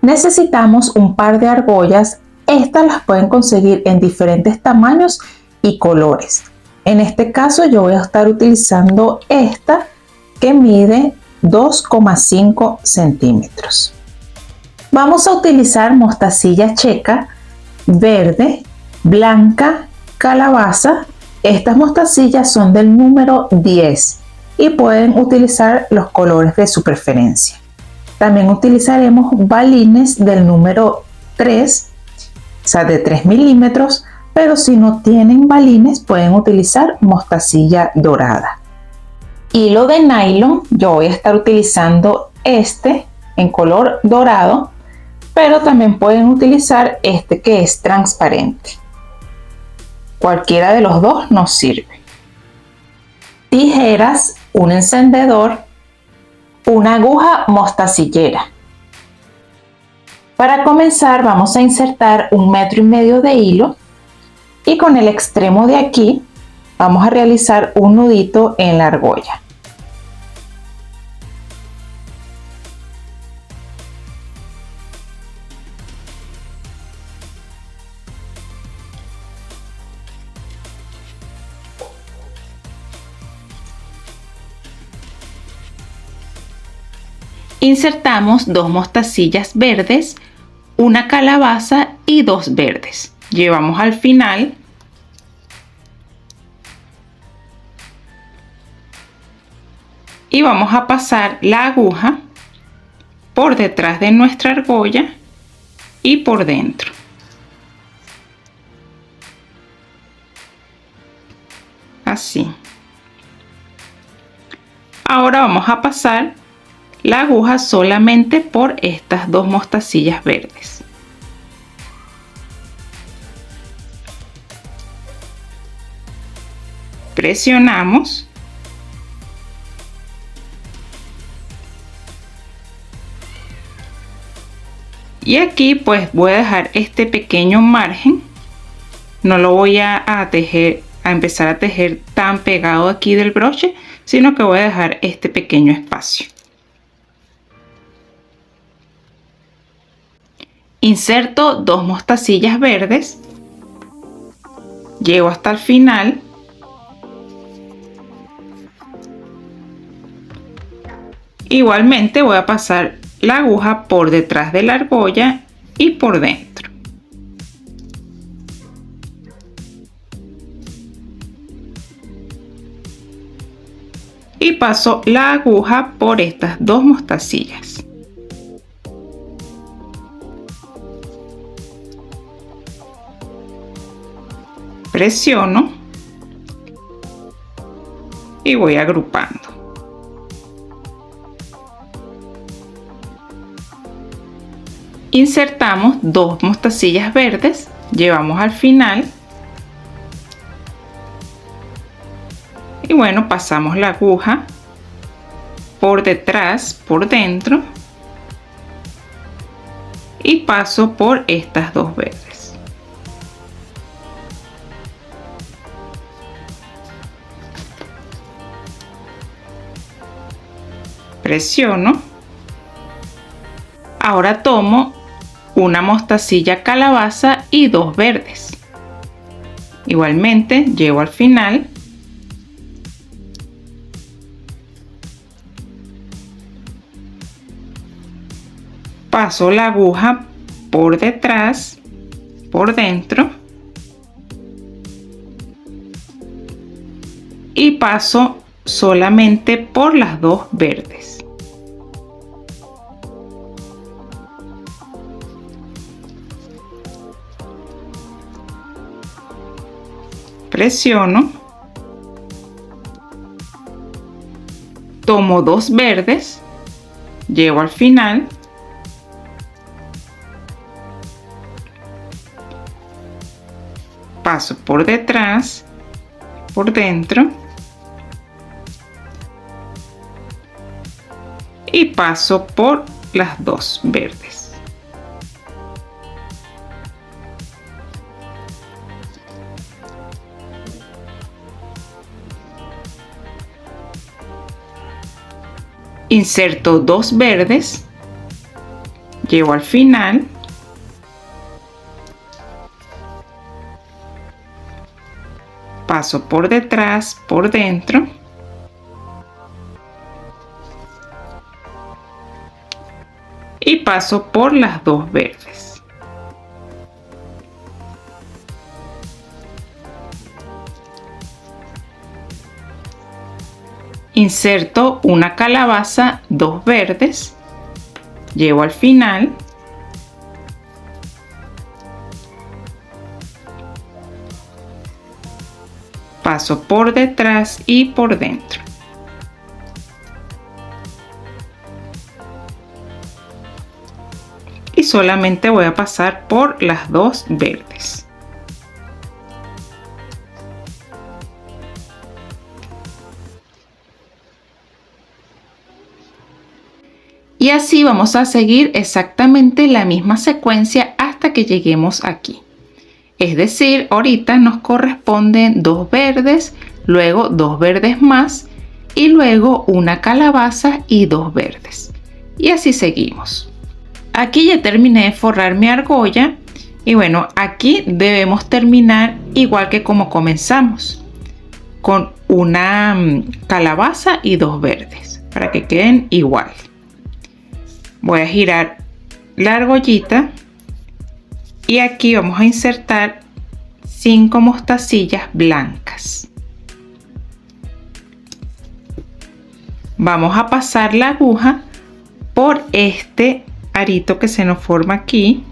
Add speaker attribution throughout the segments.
Speaker 1: Necesitamos un par de argollas. Estas las pueden conseguir en diferentes tamaños y colores. En este caso yo voy a estar utilizando esta que mide 2,5 centímetros. Vamos a utilizar mostacilla checa, verde, blanca, calabaza. Estas mostacillas son del número 10 y pueden utilizar los colores de su preferencia. También utilizaremos balines del número 3, o sea de 3 milímetros, pero si no tienen balines pueden utilizar mostacilla dorada. Hilo de nylon, yo voy a estar utilizando este en color dorado, pero también pueden utilizar este que es transparente. Cualquiera de los dos nos sirve. Tijeras, un encendedor, una aguja mostacillera. Para comenzar vamos a insertar 1,5 metros de hilo y con el extremo de aquí vamos a realizar un nudito en la argolla. Insertamos 2 mostacillas verdes, una calabaza y 2 verdes. Llevamos al final y vamos a pasar la aguja por detrás de nuestra argolla y por dentro. Así. Ahora vamos a pasar la aguja solamente por estas 2 mostacillas verdes. Presionamos y aquí pues voy a dejar este pequeño margen. No lo voy a empezar a tejer tan pegado aquí del broche, sino que voy a dejar este pequeño espacio. Inserto 2 mostacillas verdes, llego hasta el final igualmente voy a pasar la aguja por detrás de la argolla y por dentro. Y paso la aguja por estas 2 mostacillas. Presiono y voy agrupando. Insertamos 2 mostacillas verdes, llevamos al final y bueno, pasamos la aguja por detrás, por dentro y paso por estas 2 verdes. Presiono. Ahora tomo una mostacilla calabaza y 2 verdes. Igualmente llego al final paso la aguja por detrás, por dentro y paso solamente por las 2 verdes. Presiono, tomo 2 verdes, llego al final, paso por detrás, por dentro y paso por las 2 verdes. Inserto 2 verdes,
Speaker 2: Llevo al final. Paso por detrás, por dentro. Y paso por las dos verdes. Inserto una calabaza, dos verdes. Llevo al final. Paso por detrás y por dentro. Y solamente voy a pasar por las dos verdes. Y así vamos a seguir exactamente la misma secuencia hasta que lleguemos aquí. Es decir, ahorita nos corresponden dos verdes, luego dos verdes más y luego una calabaza y dos verdes. Y así seguimos. Aquí ya terminé de forrar mi argolla y bueno, aquí debemos terminar igual que como comenzamos, con una calabaza y dos verdes para que queden igual. Voy a girar la argollita y aquí vamos a insertar 5 mostacillas blancas. Vamos a pasar la aguja por este arito que se nos forma aquí,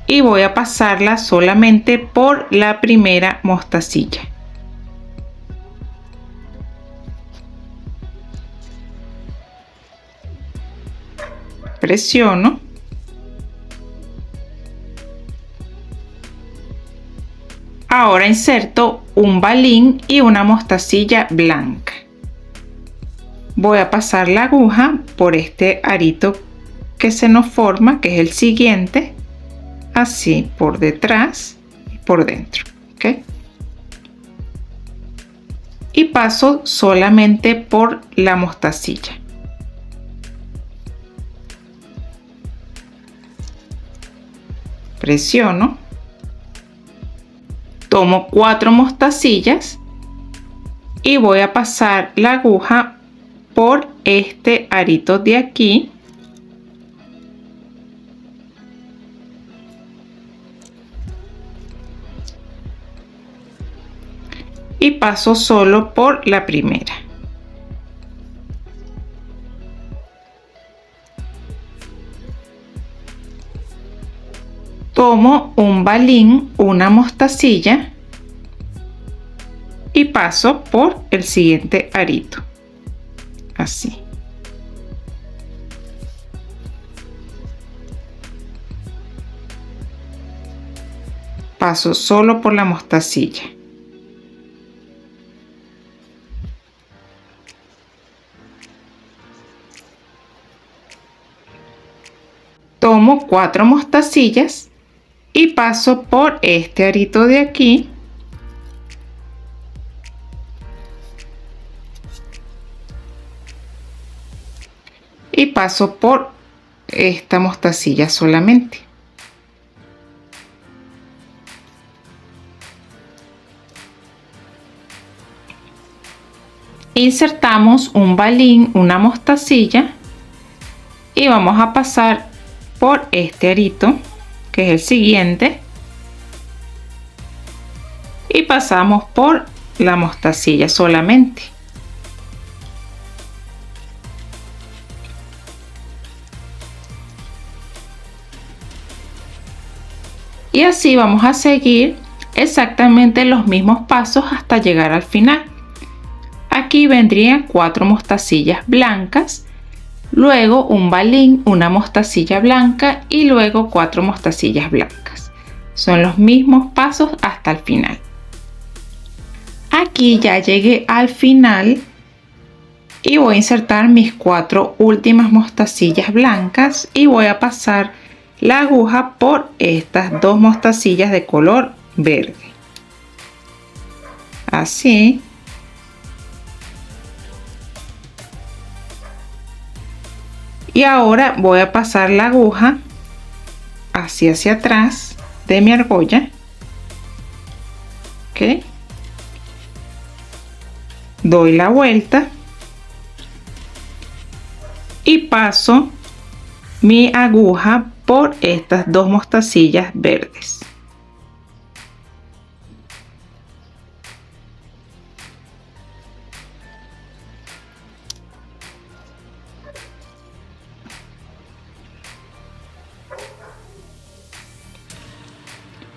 Speaker 2: y voy a pasarla solamente por la primera mostacilla. Presiono. Ahora inserto un balín y una mostacilla blanca. Voy a pasar la aguja por este arito que se nos forma, que es el siguiente, así por detrás y por dentro, ¿ok? Y paso solamente por la mostacilla. Presiono. Tomo 4 mostacillas y voy a pasar la aguja por este arito de aquí. Y paso solo por la primera. Tomo un balín, una mostacilla y paso por el siguiente arito, así. Paso solo por la mostacilla. Tomo 4 mostacillas y paso por este arito de aquí. Y paso por esta mostacilla solamente. Insertamos un balín, una mostacilla y vamos a pasar por este arito, que es el siguiente, y pasamos por la mostacilla solamente. Y así vamos a seguir exactamente los mismos pasos hasta llegar al final. Aquí vendrían 4 mostacillas blancas, luego un balín, una mostacilla blanca y luego 4 mostacillas blancas. Son los mismos pasos hasta el final. Aquí ya llegué al final y voy a insertar mis 4 últimas mostacillas blancas y voy a pasar la aguja por estas 2 mostacillas de color verde. así. Y ahora voy a pasar la aguja hacia atrás de mi argolla. ¿Ok? Doy la vuelta y paso mi aguja por estas dos mostacillas verdes.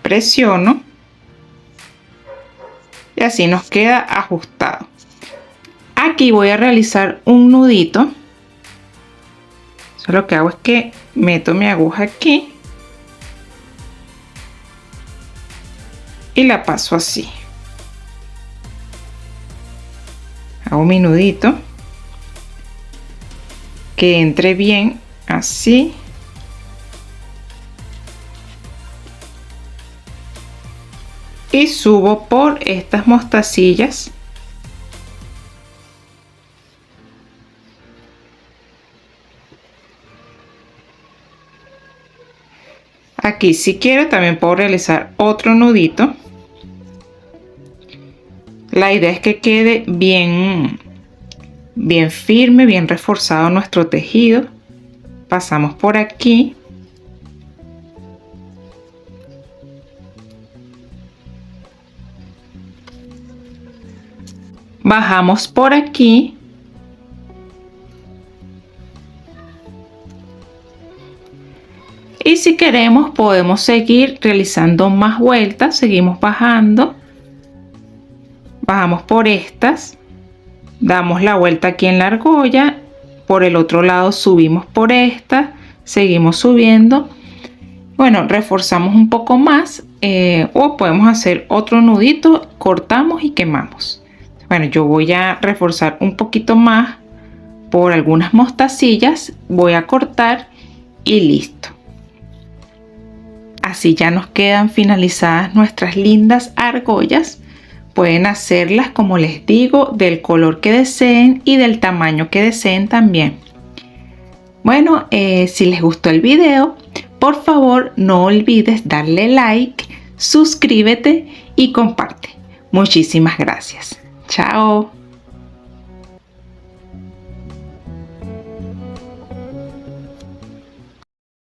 Speaker 2: Presiono y así nos queda ajustado. Aquí voy a realizar un nudito. Lo que hago es que meto mi aguja aquí y la paso así. Hago mi nudito que entre bien así. Y subo por estas mostacillas. Aquí, si quiero, también puedo realizar otro nudito. La idea es que quede bien firme, bien reforzado nuestro tejido. Pasamos por aquí. Bajamos por aquí. Y si queremos podemos seguir realizando más vueltas. Seguimos bajando. Bajamos por estas. Damos la vuelta aquí en la argolla. Por el otro lado subimos por esta. Seguimos subiendo. Bueno, reforzamos un poco más. O podemos hacer otro nudito. Cortamos y quemamos. Bueno, yo voy a reforzar un poquito más por algunas mostacillas. Voy a cortar y listo. Así ya nos quedan finalizadas nuestras lindas argollas. Pueden hacerlas, como les digo, del color que deseen y del tamaño que deseen también. Bueno, si les gustó el video, por favor no olvides darle like, suscríbete y comparte. Muchísimas gracias. Chao.